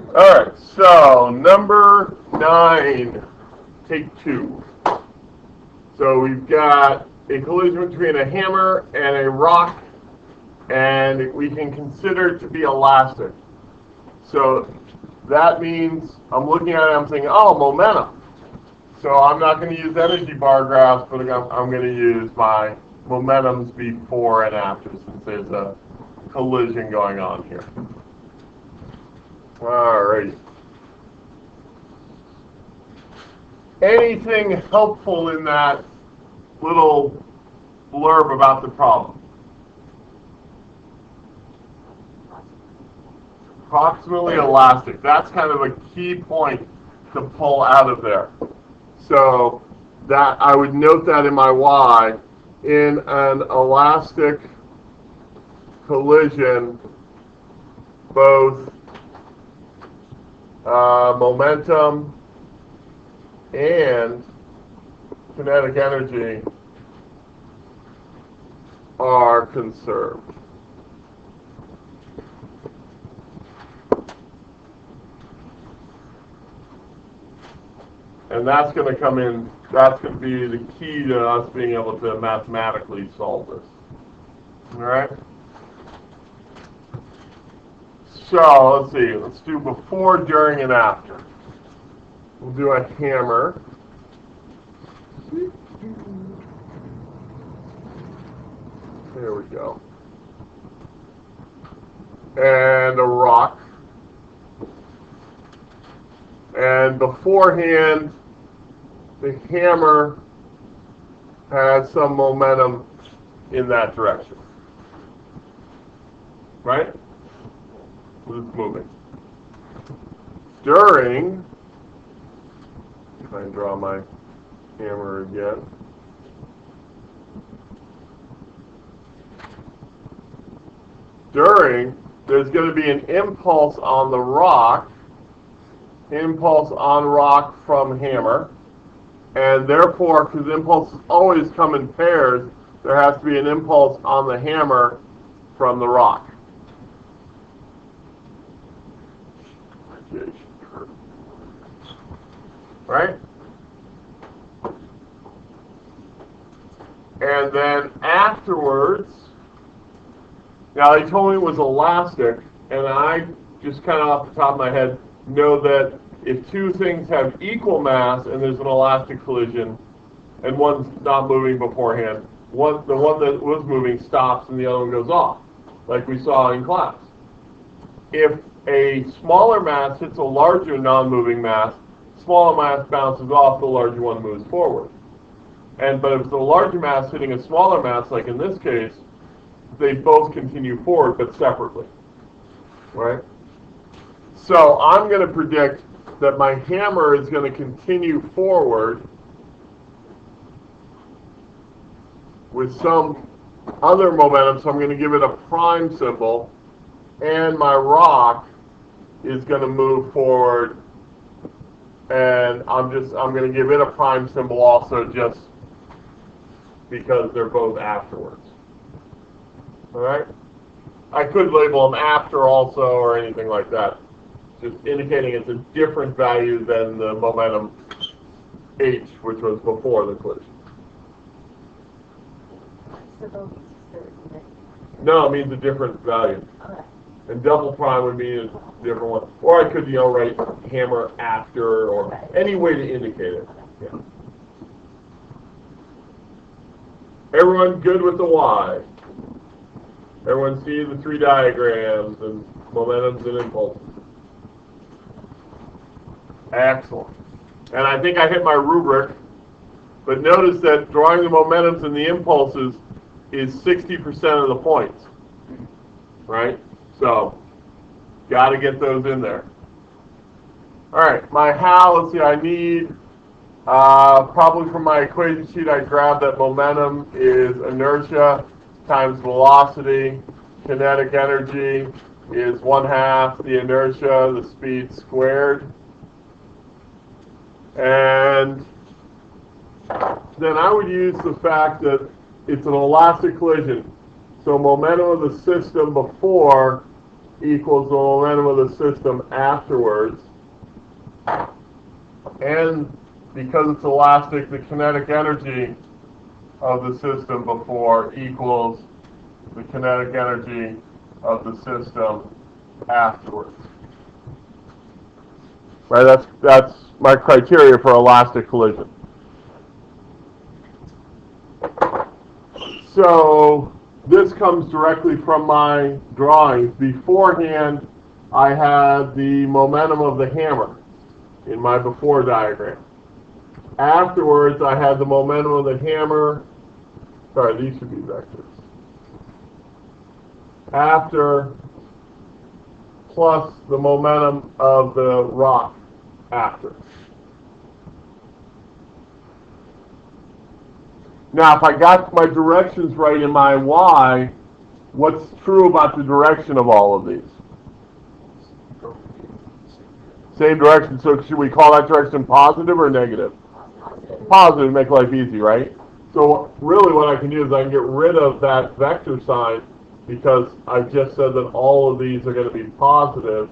Alright, so number 9, take 2. So we've got a collision between a hammer and a rock, and we can consider it to be elastic. So that means I'm looking at it, I'm thinking, oh, momentum. So I'm not going to use energy bar graphs, but I'm going to use my momentums before and after, since there's a collision going on here. Alright. Anything helpful in that little blurb about the problem? Approximately elastic. That's kind of a key point to pull out of there. So that I would note that in my Y. In an elastic collision, both momentum and kinetic energy are conserved. And that's going to come in, that's going to be the key to us being able to mathematically solve this. All right? So, let's see. Let's do before, during, and after. We'll do a hammer. There we go. And a rock. And beforehand, the hammer has some momentum in that direction. Right? It's moving. During, if I draw my hammer again. During, there's going to be an impulse on the rock, impulse on rock from hammer, and therefore, because impulses always come in pairs, there has to be an impulse on the hammer from the rock. Right? And then afterwards, now they told me it was elastic, and I just kind of off the top of my head know that if two things have equal mass and there's an elastic collision, and one's not moving beforehand, the one that was moving stops and the other one goes off, like we saw in class. If a smaller mass hits a larger non-moving mass, smaller mass bounces off, the larger one moves forward. But if it's a larger mass hitting a smaller mass, like in this case, they both continue forward, but separately. Right? So I'm going to predict that my hammer is going to continue forward with some other momentum, so I'm going to give it a prime symbol, and my rock is going to move forward, and I'm going to give it a prime symbol also, just because they're both afterwards. All right? I could label them after also, or anything like that, just indicating it's a different value than the momentum h, which was before the collision. No, it means a different value. Okay. And double prime would mean a different one. Or I could, write hammer after, or any way to indicate it. Yeah. Everyone good with the Y? Everyone see the three diagrams and momentums and impulses? Excellent. And I think I hit my rubric, but notice that drawing the momentums and the impulses is 60% of the points, right? So, got to get those in there. All right, my how, let's see, I need, probably from my equation sheet, I grabbed that momentum is inertia times velocity. Kinetic energy is 1/2 the inertia, the speed squared. And then I would use the fact that it's an elastic collision. So momentum of the system before equals the momentum of the system afterwards. And because it's elastic, the kinetic energy of the system before equals the kinetic energy of the system afterwards. Right, that's my criteria for elastic collision. So this comes directly from my drawings. Beforehand, I had the momentum of the hammer in my before diagram. Afterwards, I had the momentum of the hammer. Sorry, these should be vectors. After plus the momentum of the rock after. Now, if I got my directions right in my y, what's true about the direction of all of these? Same direction, so should we call that direction positive or negative? Positive, make life easy, right? So really what I can do is I can get rid of that vector sign because I've just said that all of these are going to be positive,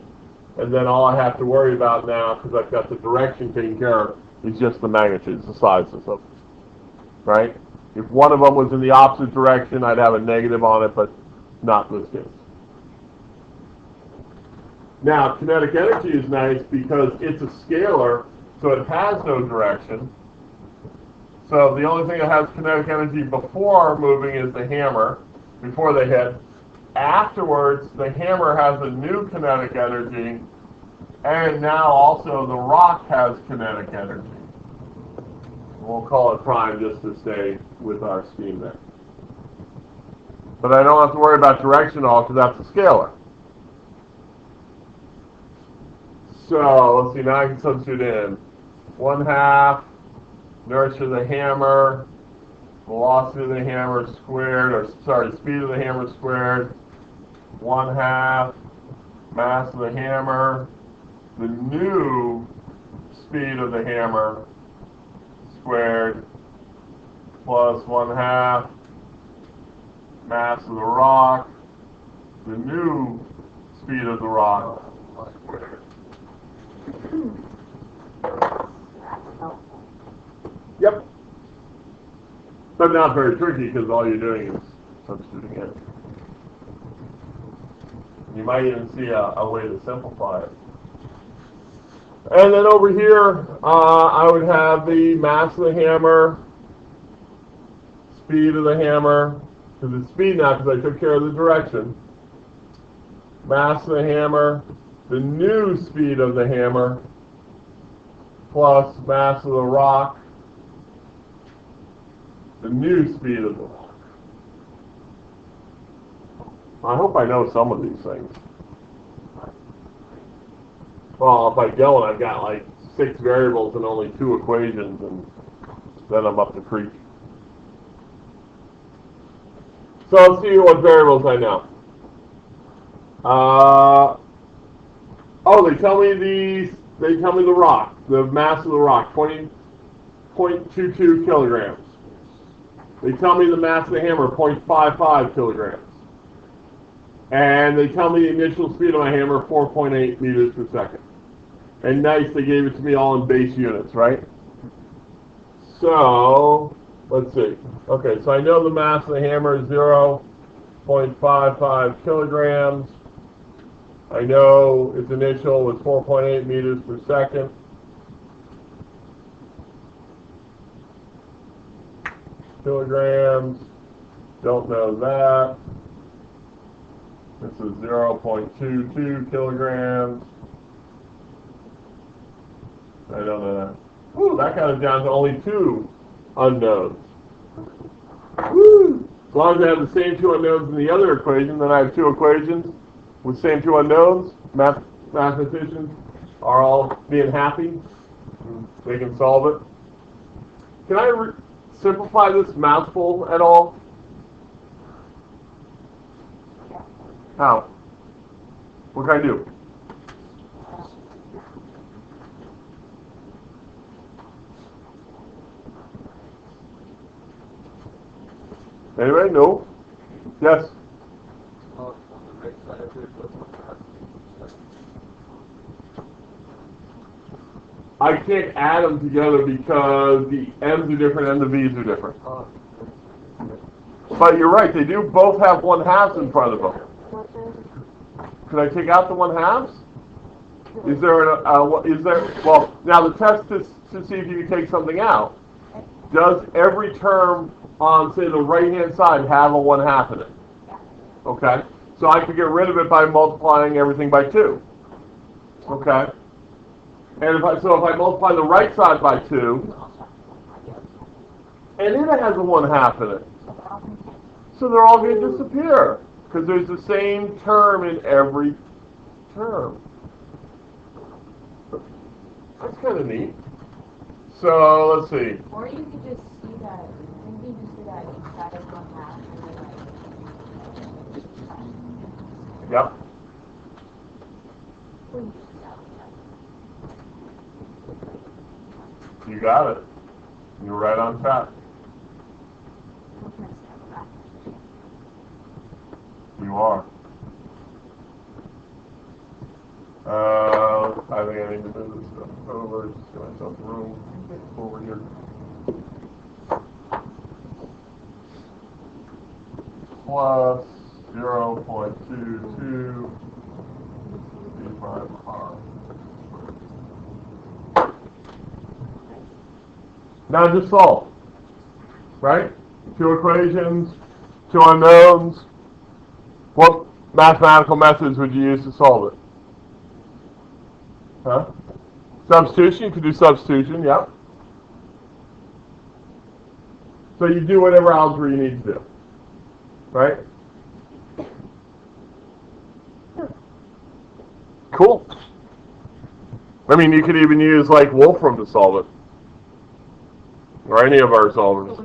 and then all I have to worry about now, because I've got the direction taken care of, is just the magnitudes, the sizes of them, right? If one of them was in the opposite direction, I'd have a negative on it, but not this case. Now, kinetic energy is nice because it's a scalar, so it has no direction. So the only thing that has kinetic energy before moving is the hammer, before they hit. Afterwards, the hammer has a new kinetic energy, and now also the rock has kinetic energy. We'll call it prime just to stay with our scheme there. But I don't have to worry about direction at all because that's a scalar. So let's see, now I can substitute in 1/2 inertia of the hammer, velocity of the hammer squared, or sorry, speed of the hammer squared, 1/2 mass of the hammer, the new speed of the hammer squared, plus 1/2 mass of the rock, the new speed of the rock squared. Yep. But not very tricky because all you're doing is substituting in. You might even see a way to simplify it. And then over here, I would have the mass of the hammer, speed of the hammer, because it's speed now because I took care of the direction. Mass of the hammer, the new speed of the hammer, plus mass of the rock, the new speed of the rock. I hope I know some of these things. Well, if I go and I've got like 6 variables and only 2 equations, and then I'm up the creek. So let's see what variables I know. They tell me the rock, the mass of the rock, 20.22 kilograms. They tell me the mass of the hammer, 0.55 kilograms. And they tell me the initial speed of my hammer, 4.8 meters per second. And nice, they gave it to me all in base units, right? So, let's see. Okay, so I know the mass of the hammer is 0.55 kilograms. I know its initial was 4.8 meters per second. Kilograms, don't know that. This is 0.22 kilograms. I don't know that. Woo, that got it down to only 2 unknowns. Woo! As long as I have the same 2 unknowns in the other equation, then I have 2 equations with same 2 unknowns. Mathematicians are all being happy. They can solve it. Can I simplify this mouthful at all? How? What can I do? Anybody? No? Yes? On the right side of it, what's the I can't add them together because the M's are different and the V's are different. But you're right, they do both have 1/2 in front of them. Could I take out the 1/2? Is there well, now the test is to see if you can take something out. Does every term on, say, the right-hand side have a 1/2 in it? Okay? So I could get rid of it by multiplying everything by 2. Okay? And if I multiply the right side by 2, and then it has a 1/2 in it. So they're all going to disappear, because there's the same term in every term. That's kind of neat. So let's see. Or you could just see that. Maybe just see that each side is 1/2, and then Yep. You got it. You're right on track. You are. I think I need to move this stuff over. Just give myself room over here. Plus 0.22 d5r. Now just solve. Right? 2 equations, 2 unknowns. What mathematical methods would you use to solve it? Huh? Substitution, you could do substitution, yep. So you do whatever algebra you need to do. Right? Cool. I mean, you could even use like Wolfram to solve it. Or any of our solvers.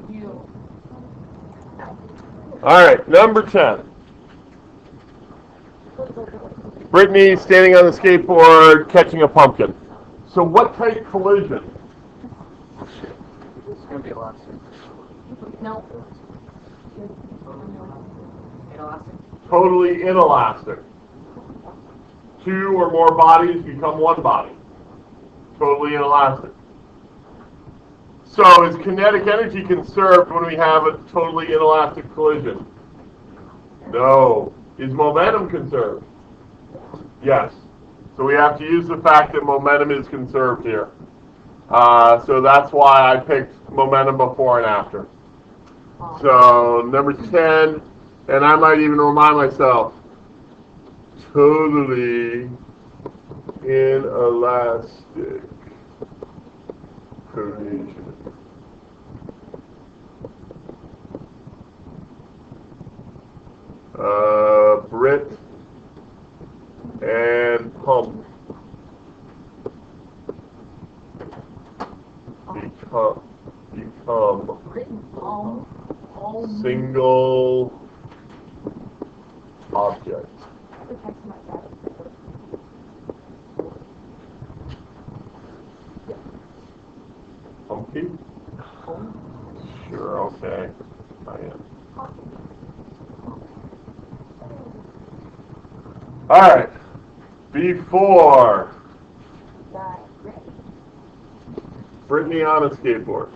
Alright, number 10. Brittany standing on the skateboard catching a pumpkin. So what type collision? It's going to be elastic. no. Inelastic? Totally inelastic. 2 or more bodies become 1 body. Totally inelastic. So is kinetic energy conserved when we have a totally inelastic collision? No. Is momentum conserved? Yes. So we have to use the fact that momentum is conserved here. So that's why I picked momentum before and after. So number 10, and I might even remind myself, totally inelastic collision. Brit and pump become single object. Pumpy? Sure, okay. I am. Alright. Before Brittany on a skateboard.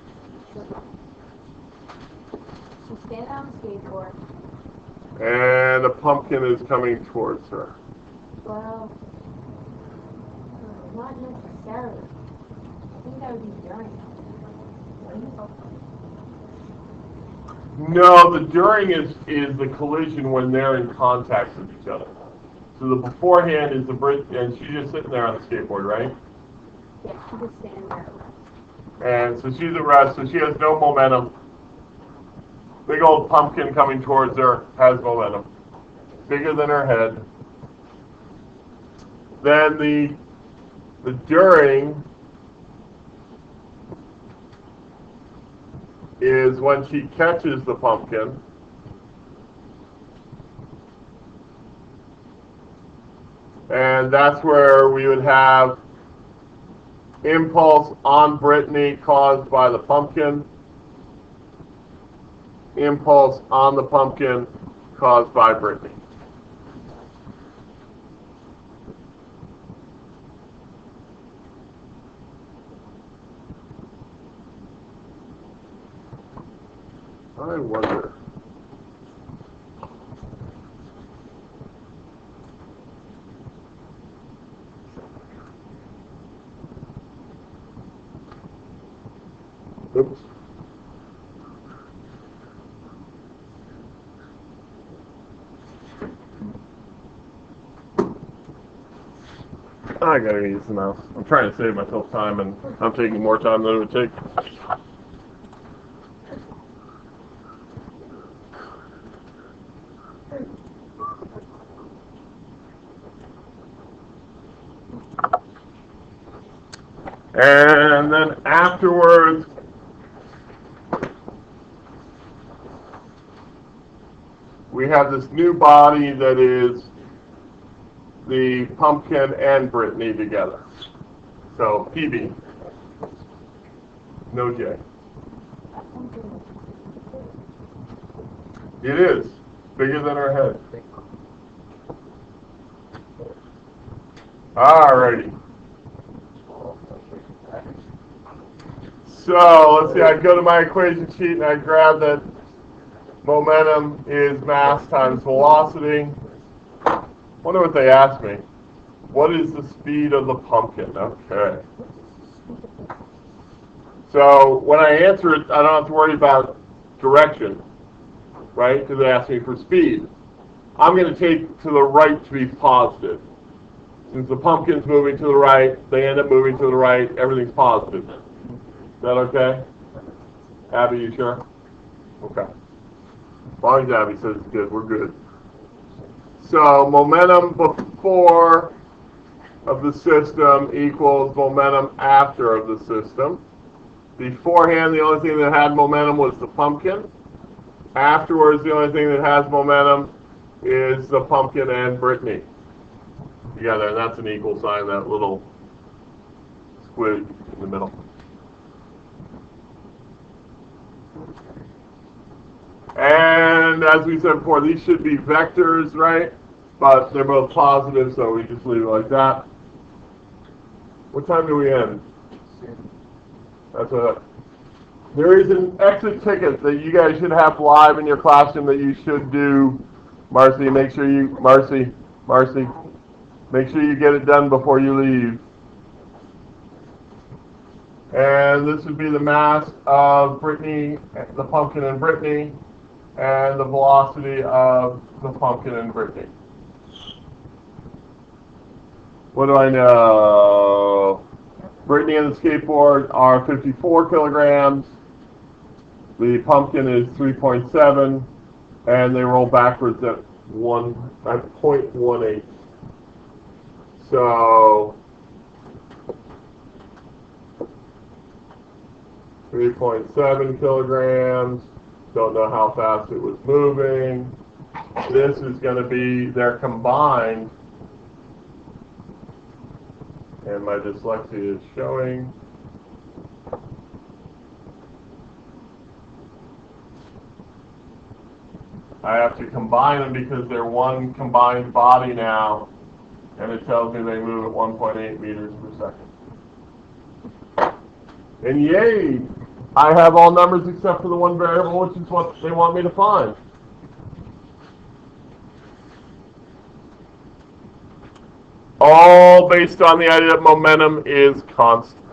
She's standing on the skateboard. And a pumpkin is coming towards her. Well, not necessarily. I think that would be during. No, the during is the collision when they're in contact with each other. So the beforehand is the Brit, and she's just sitting there on the skateboard, right? Yeah, she's just standing there. And so she's at rest, so she has no momentum. Big old pumpkin coming towards her has momentum. Bigger than her head. Then the during is when she catches the pumpkin. And that's where we would have impulse on Brittany caused by the pumpkin. Impulse on the pumpkin caused by Brittany. I wonder. Oops. I gotta use the mouse. I'm trying to save myself time, and I'm taking more time than it would take. And then afterwards, we have this new body that is the Pumpkin and Brittany together. So PB. No J. It is. Bigger than our head. Alrighty. So let's see, I go to my equation sheet and I grab that momentum is mass times velocity. Wonder what they asked me. What is the speed of the pumpkin? Okay. So when I answer it, I don't have to worry about direction, right? Because they asked me for speed. I'm going to take to the right to be positive. Since the pumpkin's moving to the right, they end up moving to the right, everything's positive. Is that okay? Abby, you sure? Okay. As long as Abby says it's good, we're good. So momentum before of the system equals momentum after of the system. Beforehand, the only thing that had momentum was the pumpkin. Afterwards, the only thing that has momentum is the pumpkin and Brittany together, and that's an equal sign, that little squid in the middle. And as we said before, these should be vectors, right? But they're both positive, so we just leave it like that. What time do we end? That's what. There is an exit ticket that you guys should have live in your classroom that you should do. Marcy, make sure you, Marcy, make sure you get it done before you leave. And this would be the mass of Brittany, the pumpkin and Brittany, and the velocity of the pumpkin and Brittany. What do I know? Brittany and the skateboard are 54 kilograms. The pumpkin is 3.7, and they roll backwards at 0.18. So 3.7 kilograms. Don't know how fast it was moving. This is going to be their combined. And my dyslexia is showing. I have to combine them because they're one combined body now. And it tells me they move at 1.8 meters per second. And yay! I have all numbers except for the one variable, which is what they want me to find. All based on the idea that momentum is constant.